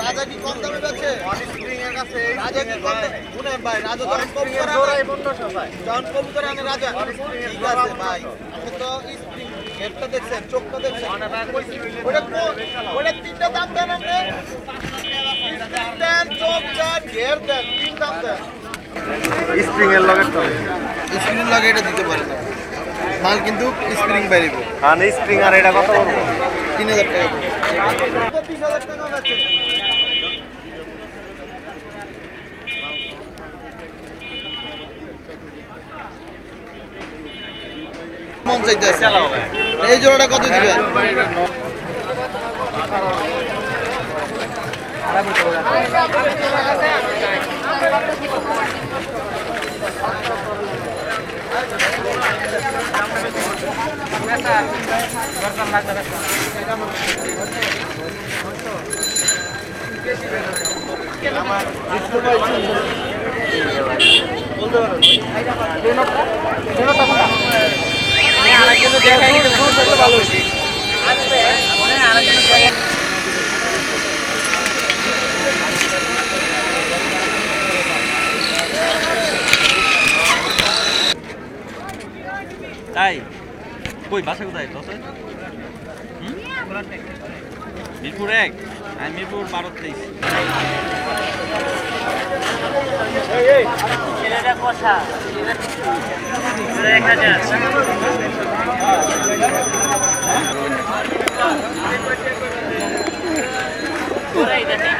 রাজা কি কম দামে বেচে রাজা কি কম শুনেন ভাই রাজা যখন কম করে আমি রাজা ঠিক আছে ভাই আপনি তো হেডটা দেখছেন চোখটা দেখছেন ওটা তিনটা দাম দেন আপনি দেন চোখ দেন ঘের দেন তিন দাম দেন স্প্রিং এর লগে তো স্প্রিং লাগে এটা দিতে পারে না মাল কিন্তু স্প্রিং বাইরেব আর স্প্রিং আর এটা কত করব 3000 টাকা 30000 টাকা আছে মন চাইতেছে এই জোড়াটা কত দিবেন তাই কই বাসা কোথায় দশে মিরপুর 1 আমি মিরপুর 12-23 ছেলেটা কথা 1000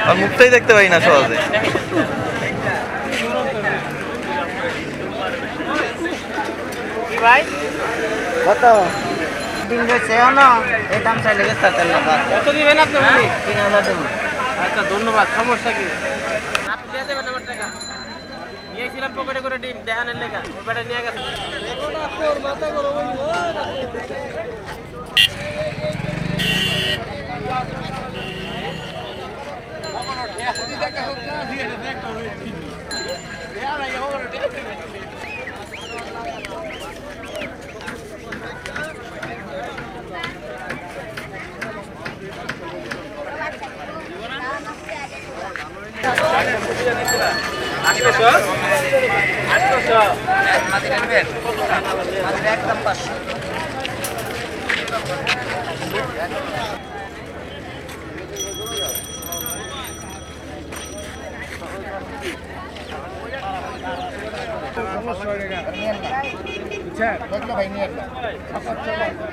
আর মুখটাই দেখতে পাই না সহজে কি ভাই কত 300 না এই দাম চাইলে গেছে 7000 কত দিবেন আপনি 3000 দেব আচ্ছা ধন্যবাদ সমস্যা কি আপনি দিয়ে দেবেন আমার টাকা নিয়েছিলাম পকেটে করে ডিম দেখানের লেখা ওটা নিয়ে গেছে এগুলো তোর মাথা গরম একদম 500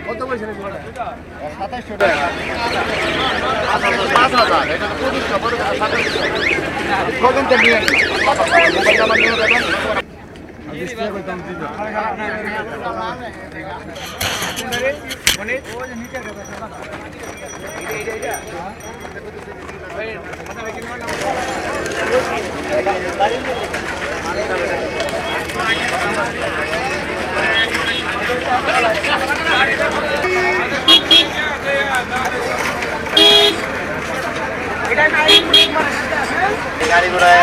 কত পয়সা নেই 2700 টাকা 5000 এটা তো প্রচুর খবর 2700 কত দিন নিয়ে মোবাইল নাম্বার নিয়ে দেবেন ডিসপ্লে করতাম দিন মানে ওই যে নিচে দেবে এটা মাথা রেখে নিন গাড়ি ঘোড়ায়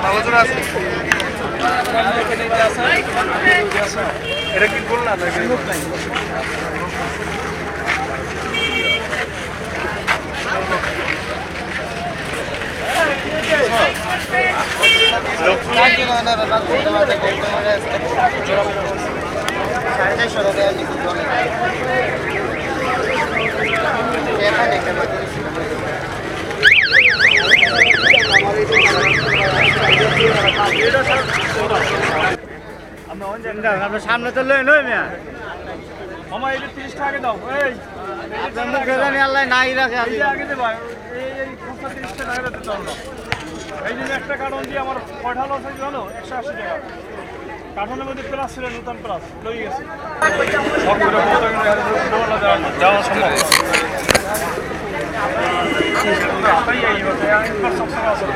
ভালো জোড়া আছে এটা কি বললা আপনার সামনে তো লই নই মিয়া মামা এটা 30 টাকা দাও এই আপনার মুখে জানি আল্লাহ নাই রাখে এই যে আগে দে ভাই এই খুচরা 30 টাকা দিতে চাও না এই যে একটা কার্টন দিয়ে আমার কয়টা লস হয়েছে জানো 180 টাকা কার্টনের মধ্যে প্লাস ছিল নতুন প্লাস লই গেছে সব করে বলতে যাওয়া সম্ভব তাই এই বলতে আমি সব সময় আসলে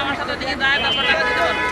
আমার সাথে দিকে যায় তারপর টাকা দিতে পারবো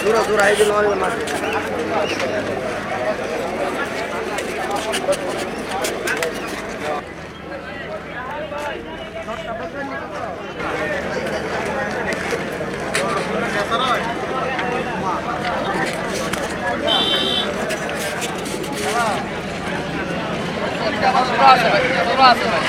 দূরা দূরা এই দিন ওই মাছ আছে ভাই